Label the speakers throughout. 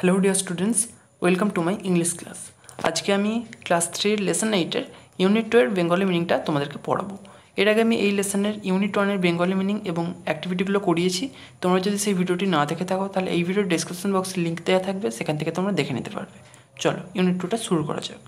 Speaker 1: Hello dear students, welcome to my English class. आज के आमी क्लास 3 लेसन 8 यूनिट 2 बेंगली मिनिंगटा तुम्हादेरके पढ़ाबो। एर आगे आमी लेसনের यूनिट 1 बेंगली मिनिंग एवं एक्टिविटीगुलो करिয়েছি। তোমরা যদি সেই ভিডিওটি না দেখে থাকো তাহলে এই ভিডিওর ডেসক্রিপশন বক্সে লিংক দেওয়া থাকবে, সেখান থেকে তোমরা দেখে নিতে পারবে। চলো यूनिट 2টা শুরু করা যাক।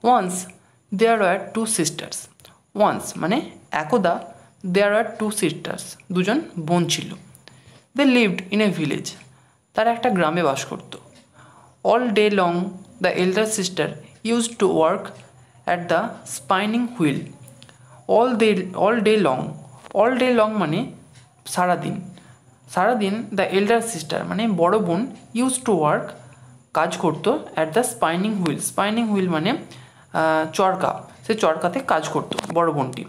Speaker 1: Once there were two sisters. Once মানে একদা দেয়ার ওয়্যার টু সিস্টার্স, দুজন বোন ছিল। They lived in a village, তারা একটা গ্রামে বাস করত। All day long the elder sister use to work at the spinning wheel. All day long মানে সারাদিন। সারাদিন দ্য এল্ডার সিস্টার মানে বড় বোন ইউজ টু ওয়ার্ক কাজ করতো at the spinning wheel. Spinning wheel মানে চরকা, সে চরকাতে কাজ করতো বড় বোনটি।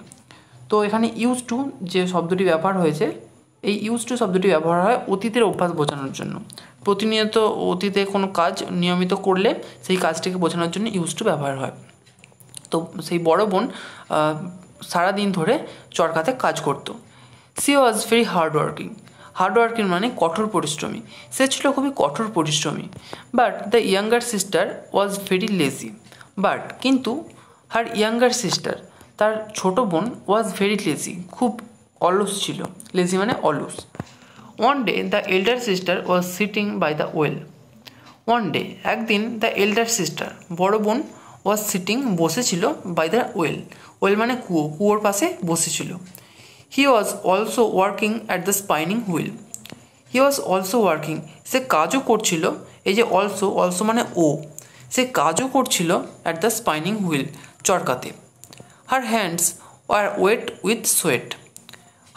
Speaker 1: তো এখানে ইউজ টু যে শব্দটি ব্যবহার হয়েছে, এই ইউজ টু শব্দটি ব্যবহার হয় অতীতের অভ্যাস বোঝানোর জন্য। প্রতিনিয়ত অতীতে কোনো কাজ নিয়মিত করলে সেই কাজটিকে বোঝানোর জন্য ইউজ টু ব্যবহার হয়। তো সেই বড় বোন সারাদিন ধরে চরকাতে কাজ করতো। সি ওয়াজ ভেরি হার্ডওয়ার্কিং মানে কঠোর পরিশ্রমী। সে ছিল খুবই কঠোর পরিশ্রমী। But the younger sister was very lazy. But কিন্তু হার ইয়াঙ্গার সিস্টার তার ছোটো বোন ওয়াজ ভেরি লেজি, খুব অলস ছিল। লেজি মানে অলস। One day the elder sister was sitting by the well. One day একদিন দ্য এল্ডার সিস্টার বড় বোন ওয়াজ সিটিং বসেছিল বাই দ্য ওয়েল। ওয়েল মানে কুয়ো, কুয়োর পাশে বসেছিল। He was also working at the spinning wheel. He was also working সে কাজও করছিল। এই যে অলসো মানে ও, সে কাজও করছিল অ্যাট দ্য স্পাইনিং হুইল চরকাতে। Her hands were wet with sweat.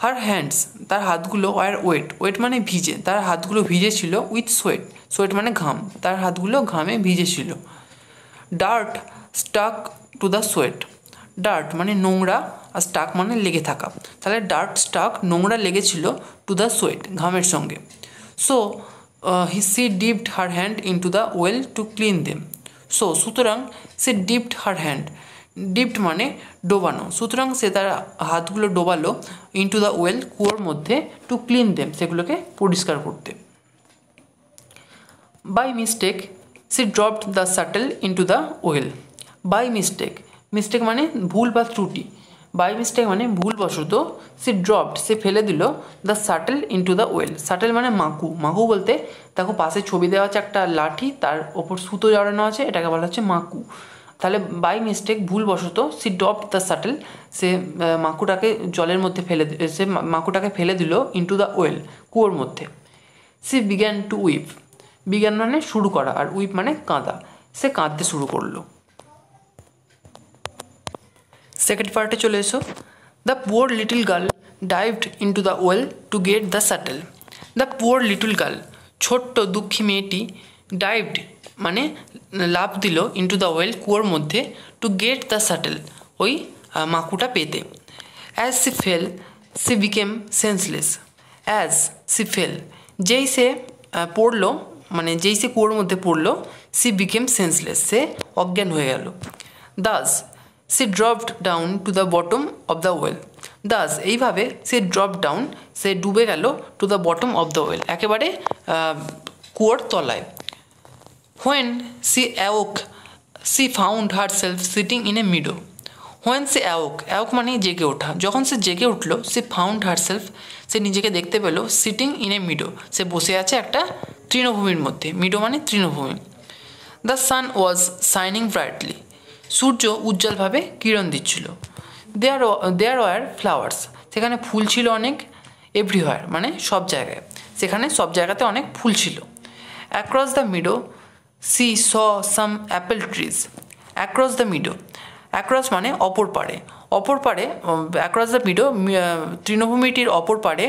Speaker 1: Her hands তার হাতগুলো ওয়ার ওয়েট মানে ভিজে, তার হাতগুলো ভিজে ছিল। উইথ সোয়েট মানে ঘাম, তার হাতগুলো ঘামে ভিজে ছিল। Dirt stuck to the sweat. Dirt মানে নোংরা আর স্টাক মানে লেগে থাকা, তাহলে ডার্ট স্টাক নোংরা লেগেছিল টু দ্য সোয়েট ঘামের সঙ্গে। So she dipped her hand in to the well to clean them. সুতরাং সে ডিপড হার হ্যান্ড, ডিপড মানে ডোবানো, সুতরাং সে তার হাতগুলো ডোবালো ইনটু দ্য ওয়েল কুয়োর মধ্যে, টু ক্লিন দেম সেগুলোকে পরিষ্কার করতে। By mistake she dropped the shuttle into the well. By mistake মানে ভুল বা ত্রুটি। বাই মিস্টেক মানে ভুলবশত সে ড্রপড সে ফেলে দিল the shuttle into the well. Shuttle মানে মাকু বলতে দেখো পাশে ছবি দেওয়া আছে একটা লাঠি, তার ওপর সুতো জড়ানো আছে, এটাকে বলা হচ্ছে মাকু। তাহলে বাই মিস্টেক ভুলবশত সি ড্রপড দ্য শাটল, সে মাকুটাকে জলের মধ্যে ফেলে দিল ইনটু দ্য ওয়েল কুয়োর মধ্যে। She began to weep. Began মানে শুরু করা, আর উইপ মানে কাঁদা, সে কাঁদতে শুরু করলো। সেকেন্ড পার্টে চলে এসো। The poor little girl dived into the well to get the shuttle. The poor little girl ছোট্ট দুঃখী মেয়েটি, ডাইভড মানে লাফ দিল ইনটু দ্য ওয়েল কুয়োর মধ্যে, টু গেট দ্য শাটল ওই মাকুটা পেতে। As she fell C became senseless. As she fell যেই সে পড়লো, মানে যেই সে কুয়োর মধ্যে পড়লো, সি বিকেম সেন্সলেস সে অজ্ঞান হয়ে গেল। Thus she dropped down to the bottom of the well. Thus এইভাবে সে ড্রপ ডাউন সে ডুবে গেল to the bottom of the well একেবারে কুয়োর তলায়। When she awoke she found herself sitting in a meadow. When she awoke মানে জেগে ওঠা, যখন সে জেগে উঠলো, সে ফাউন্ড হার সেলফ সে নিজেকে দেখতে পেল, সিটিং ইন এ মিডো সে বসে আছে একটা তৃণভূমির মধ্যে। মিডো মানে তৃণভূমি। The sun was shining brightly. সূর্য উজ্জ্বলভাবে কিরণ দিচ্ছিল। দেয়ার ওয়ার ফ্লাওয়ার্স সেখানে ফুল ছিল অনেক। এভরিওয়ার মানে সব জায়গায়, সেখানে সব জায়গাতে অনেক ফুল ছিল। Across the meadow she saw some apple trees. Across the meadow, across মানে অপর পারে, অ্যাক্রস দ্য মিডো তৃণভূমিটির অপর পারে,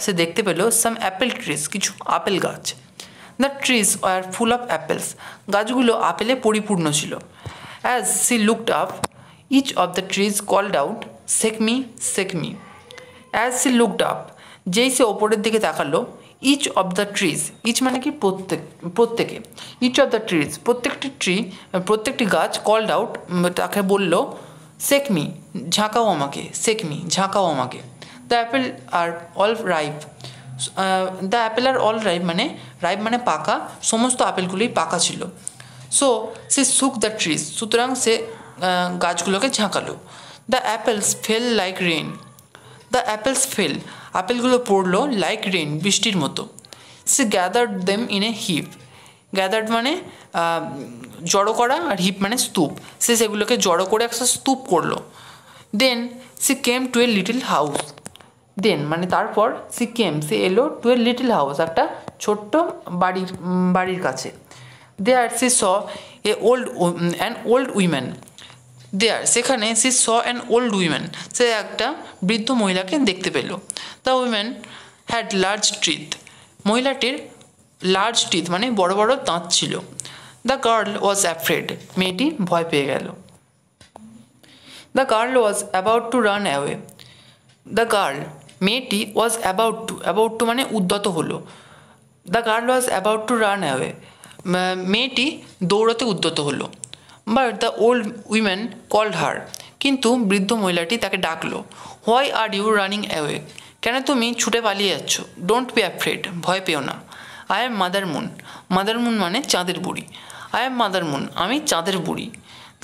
Speaker 1: সে দেখতে পেল সাম অ্যাপেল ট্রিজ কিছু আপেল গাছ। The trees are full of apples গাছগুলো আপেলে পরিপূর্ণ ছিল। As she looked up each of the trees called out shake me shake me. As she looked up যেই সে ওপরের দিকে তাকালো, each of the trees, each মানে কি প্রত্যেকে, ইচ অফ দ্য ট্রিজ প্রত্যেকটি গাছ কল্ড আউট তাকে বলল, সেক মি ঝাঁকাও আমাকে, সেক মি ঝাঁকাও আমাকে। The apple are all ripe the apple are all ripe মানে পাকা, সমস্ত আপেলগুলোই পাকা ছিল। সো সে শুক দ্য ট্রিজ, সুতরাং সে গাছগুলোকে ঝাঁকালো। The apples fell like rain, the apples fell, আপেলগুলো পড়লো লাইক রেইন, বৃষ্টির মতো। সে gathered them in a heap, gathered মানে জড়ো করা, আর হিপ মানে স্তূপ, সে সেগুলোকে জড়ো করে একটা স্তূপ করলো। Then she came to a little house, then মানে তারপর সি এলো টু এ লিটল হাউস, একটা ছোট্ট বাড়ির কাছে। There she saw a an old woman, there সেখানে she saw an old woman, সে একটা বৃদ্ধ মহিলাকে দেখতে পেল। The woman had large teeth, মহিলাটির লার্জ টিথ মানে বড় বড় দাঁত ছিল। দ্য গার্ল ওয়াজ অ্যাফ্রেড, মেয়েটি ভয় পেয়ে গেল। The girl was about to run away, the girl মেয়েটি ওয়াজ অ্যাবাউট টু মানে উদ্যত হলো। The girl was about to run away, মেয়েটি দৌড়াতে উদ্যত হলো। But the old woman called her, কিন্তু বৃদ্ধ মহিলাটি তাকে ডাকলো। Why are you running away, কেন তুমি ছুটে পালিয়ে যাচ্ছ? ডোন্ট বি অ্যাফ্রেড, ভয় পেও না। I am mother moon, mother moon মানে চাঁদের বুড়ি। আই এম মাদার মুন, আমি চাঁদের বুড়ি।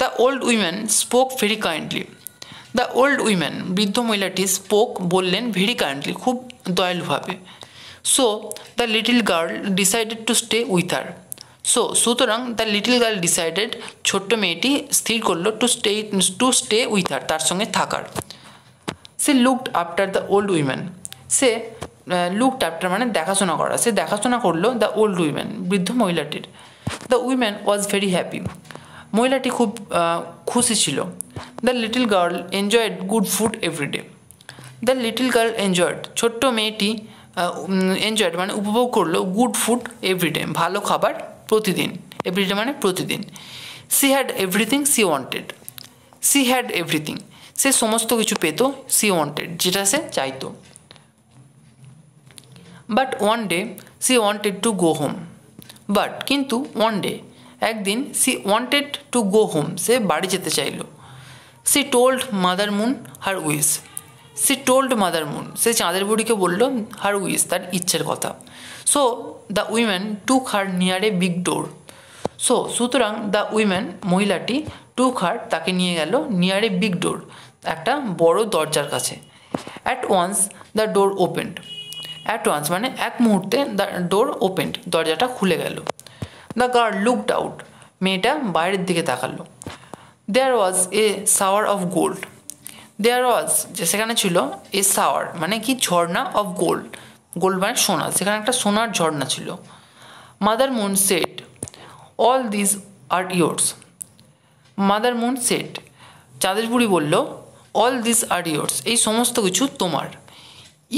Speaker 1: The old woman spoke very kindly, the old woman বৃদ্ধ মহিলাটি স্পোক বললেন ভেরি কাইন্ডলি খুব দয়ালুভাবে। So the little girl decided to stay with her, সুতরাং দ্য লিটল গার্ল ডিসাইডেড ছোট্ট মেয়েটি স্থির করলো টু স্টে উইথ হার, তার সঙ্গে থাকার। সে looked after the old woman, সে লুকড আফটার মানে দেখাশোনা করা, সে দেখাশোনা করলো দ্য ওল্ড উইম্যান বৃদ্ধ মহিলাটির। The woman was very happy, মহিলাটি খুব খুশি ছিল। The little girl enjoyed good food every day, the little girl enjoyed ছোট্ট মেয়েটি এনজয়েড মানে উপভোগ করলো গুড ফুড এভরিডে ভালো খাবার প্রতিদিন, এভরিডে মানে প্রতিদিন। She had everything she wanted, she had everything সে সমস্ত কিছু পেত, সি ওয়ান্টেড যেটা সে চাইতো। But one day she wanted to go home, but কিন্তু ওয়ান ডে একদিন she wanted to go home সে বাড়ি যেতে চাইল। She told Mother Moon her wish, she told Mother Moon সে চাঁদের বুড়িকে বলল হার উইশ তার ইচ্ছের কথা। So the woman took her near a big ডোর, সুতরাং দ্য উইম্যান মহিলাটি টুক হার তাকে নিয়ে গেল নিয়ার এ বিগ ডোর একটা বড় দরজার কাছে। At once the door opened, at once মানে এক মুহূর্তে দ্য ডোর ওপেন্ড দরজাটা খুলে গেল। দ্য গার্ল লুকড আউট, মেয়েটা বাইরের দিকে তাকালো। দেয়ার was A shower of gold, দেয়ার ওয়াজ যে সেখানে ছিল এ শাওয়ার মানে কি ঝর্ণা অফ গোল্ড, গোল্ড মানে সোনা, সেখানে একটা সোনার ঝর্ণা ছিল। Mother Moon said all this are yours, Mother Moon said চাঁদের বুড়ি বলল অল দিস আর ইয়োর্স এই সমস্ত কিছু তোমার।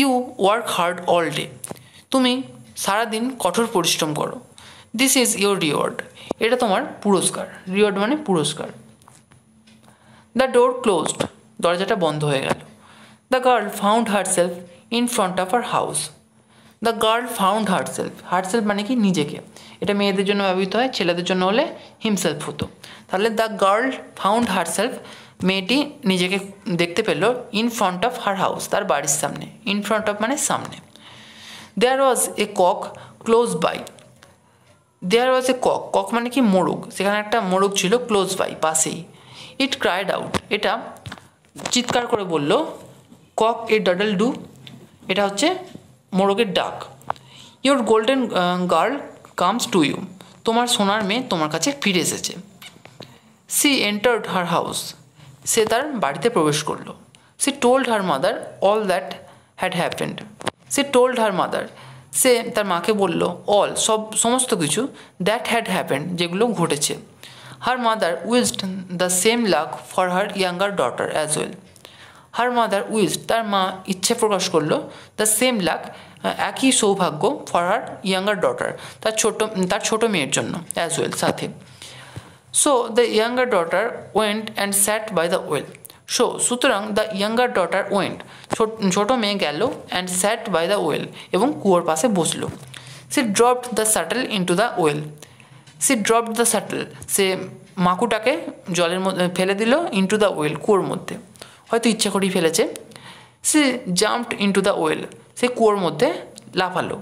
Speaker 1: You work hard all day, তুমি সারাদিন কঠোর পরিশ্রম করো। দিস ইজ ইয়োর রিওয়ার্ড, এটা তোমার পুরস্কার, রিওয়ার্ড মানে পুরস্কার। দ্য ডোর ক্লোজড, দরজাটা বন্ধ হয়ে গেল। The girl found herself in front of her house, the girl found herself মানে কি নিজেকে, এটা মেয়েদের জন্য ব্যবহৃত হয়, ছেলেদের জন্য হলে হিমসেলফ হতো। তাহলে দ্য গার্ল ফাউন্ড হারসেলফ মেয়েটি নিজেকে দেখতে পেল in front of her house তার বাড়ির সামনে, ইন ফ্রন্ট অফ মানে সামনে। There was a cock close by, there was a cock, cock মানে কি মোরগ, সেখানে একটা মোরগ ছিল ক্লোজ বাই পাশেই। ইট ক্রাইড আউট, এটা চিৎকার করে বলল কক এ ডাডল ডু, এটা হচ্ছে মোরগের ডাক। Your golden girl comes to you, তোমার সোনার মেয়ে তোমার কাছে ফিরে এসেছে। সি এন্টার্ড হার হাউস, সে তার বাড়িতে প্রবেশ করলো। She told her mother all that had happened, সে টোল্ড হার মাদার সে তার মাকে বলল অল সমস্ত কিছু দ্যাট হ্যাড হ্যাপেন্ড যেগুলো ঘটেছে। Her mother উইজড the same luck for her younger daughter as well, her mother উইজড তার মা ইচ্ছে প্রকাশ করলো দ্য সেম লাক একই সৌভাগ্য ফর হার ইয়াঙ্গার ডটার তার ছোট মেয়ের জন্য অ্যাজ ওয়েল সাথে। So the younger daughter went and sat by the well, সুতরাং দ্য ইয়াঙ্গার ডটার ওয়েন্ট ছোটো মেয়ে গেল and sat by the well এবং কুয়োর পাশে বসলো। She dropped the shuttle into the well, she dropped the shuttle সে মাকুটাকে জলের মধ্যে ফেলে দিল ইন্টু দ্য ওয়েল কুয়োর মধ্যে, হয়তো ইচ্ছা করেই ফেলেছে। She jumped into the well সে কুয়োর মধ্যে লাফালো।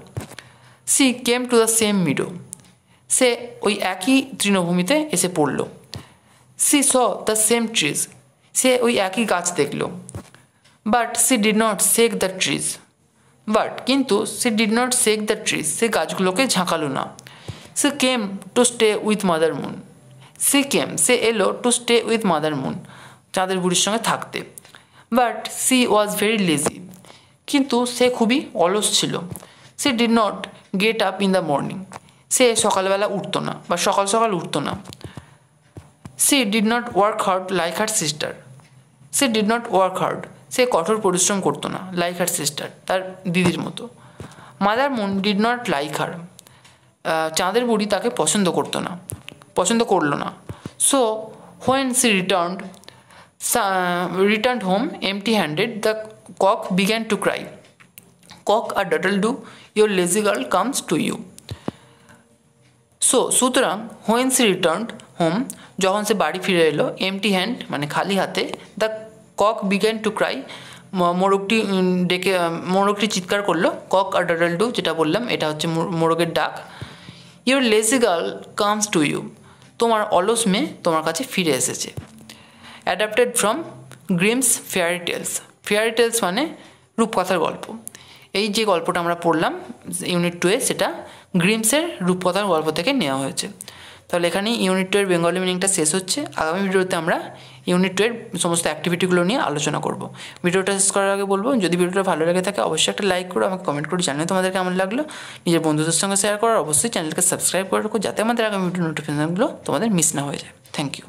Speaker 1: She came to the same meadow, সে ওই একই তৃণভূমিতে এসে পড়ল। She saw the same trees, সে ওই একই গাছ দেখল। But she did not shake the trees, but কিন্তু she did not shake the trees, সে গাছগুলোকে ঝাঁকালো না। She came to stay with Mother Moon, she came সে এলো to stay with Mother moon, চাঁদের বুড়ির সঙ্গে থাকতে। But she was very lazy, কিন্তু সে খুবই অলস ছিল। She did not get up in the morning, সে সকালবেলা উঠতো না বা সকাল সকাল উঠতো না। She did not work hard like her sister, she did not work hard, সে কঠোর পরিশ্রম করতো না, লাইক হার সিস্টার, তার দিদির মতো। Mother moon did not like her, চাঁদের বুড়ি তাকে পছন্দ করলো না। So when she returned home empty handed, the cock began to cry, cock a doodle doo, your lazy girl comes to you. সুতরাং হোয়েন সি রিটার্নড হোম, যখন সে বাড়ি ফিরে এলো, এমটি হ্যান্ড মানে খালি হাতে, the cock began to cry, মোরগটি চিৎকার করলো। কক আর ডাটল ডু যেটা বললাম এটা হচ্ছে মোরগের ডাক। Your lazy girl comes to you, তোমার অলস মেয়ে তোমার কাছে ফিরে এসেছে। Adapted from Grimm's fairy tales, fairy tales মানে রূপকথার গল্প। এই যে গল্পটা আমরা পড়লাম ইউনিট 2-এ, সেটা গ্রিমসের রূপকথার গল্প থেকে নেওয়া হয়েছে। তাহলে এখানেই ইউনিট 2-এর বেঙ্গলি মিনিংটা শেষ হচ্ছে। আগামী ভিডিওতে আমরা ইউনিট 2-এর সমস্ত অ্যাক্টিভিটিগুলো নিয়ে আলোচনা করব। ভিডিওটা শেষ করার আগে বলবো, যদি ভিডিওটা ভালো লেগে থাকে অবশ্যই একটা লাইক করো, আমাকে কমেন্ট করে জানিয়ে তোমাদের কেমন লাগলো। নিজের বন্ধুদের সঙ্গে শেয়ার করো, অবশ্যই চ্যানেলকে সাবস্ক্রাইব করে রাখো যাতে আমাদের আগামী ভিডিও নোটিফিকেশনগুলো তোমাদের মিস না হয়ে যায়। Thank you.